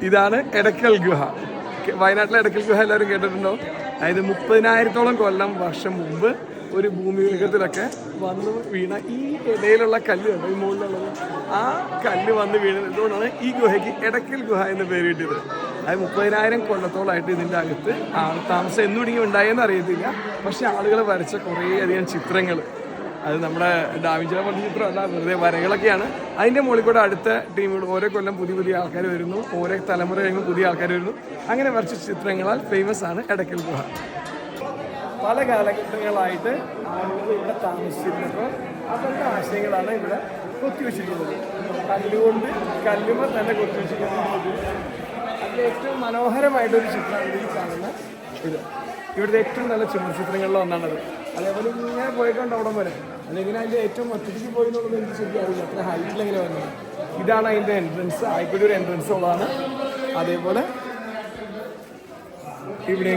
ഇതാണ് എടക്കൽ ഗുഹ. വയനാട്ടിലെ എടക്കൽ ഗുഹ എല്ലാവരും കേട്ടിട്ടുണ്ടോ? അതായത് 30,000-ഓളം വർഷം മുമ്പ് ഒരു ഭൂമികത്തിലൊക്കെ വന്ന് വീണ ഈ ഇടയിലുള്ള കല്ല് കണ്ടോ, ഈ മുകളിലുള്ളത്, ആ കല്ല് വന്ന് വീണതുകൊണ്ടാണ് ഈ ഗുഹയ്ക്ക് എടക്കൽ ഗുഹ എന്ന് പേര് കിട്ടിയത്. അത് 30,000 ഇതിൻ്റെ അകത്ത് ആൾ താമസം എന്നുടങ്ങി ഉണ്ടായെന്ന് അറിയത്തില്ല. പക്ഷെ ആളുകൾ വരച്ച കുറേയധികം ചിത്രങ്ങൾ, അത് നമ്മുടെ ഡാവിഞ്ചിയുടെ പറഞ്ഞ ചിത്രമല്ല, വെറുതെ വരകളൊക്കെയാണ്. അതിൻ്റെ മുകളിൽ കൂടെ അടുത്ത ടീമുകൾ ഓരോ കൊല്ലം പുതിയ ആൾക്കാർ വരുന്നു, ഓരോ തലമുറ കഴിയുമ്പോൾ പുതിയ ആൾക്കാർ വരുന്നു. അങ്ങനെ വരച്ച ചിത്രങ്ങളാൽ ഫേമസ് ആണ് എടക്കൽ ഗുഹ. പല കാലഘട്ടങ്ങളായിട്ട് ആളുകൾ ഇവിടെ താമസിച്ചിരുന്നപ്പോൾ അവരുടെ ആശയങ്ങളാണ് ഇവിടെ കൊത്തിവെച്ചിട്ടുള്ളത്. കല്ലുകൊണ്ട് കല്ലുമ്പോൾ തന്നെ കൊത്തിവെച്ചിട്ടുള്ളത്. അതിൽ ഏറ്റവും മനോഹരമായിട്ടൊരു ചിത്രമാണ് ഈ കാണുന്ന ഇത്. ഇവിടുത്തെ ഏറ്റവും നല്ല ചിത്രങ്ങളിലോ ഒന്നാണത്. അതേപോലെ ഇങ്ങനെ പോയിട്ടുണ്ട് അവിടെ വരെ. അല്ലെങ്കിൽ അതിൻ്റെ ഏറ്റവും ഒറ്റയ്ക്ക് പോയി എന്നുള്ളത് എനിക്ക് ശരിക്കും അറിയില്ല, അത്ര ഹൈറ്റിലെങ്ങനെ വന്നത്. ഇതാണ് അതിൻ്റെ എൻട്രൻസ്. ആയിക്കോട്ടെ ഒരു എൻട്രൻസ് ഉള്ളതാണ്. അതേപോലെ ഇവിടെ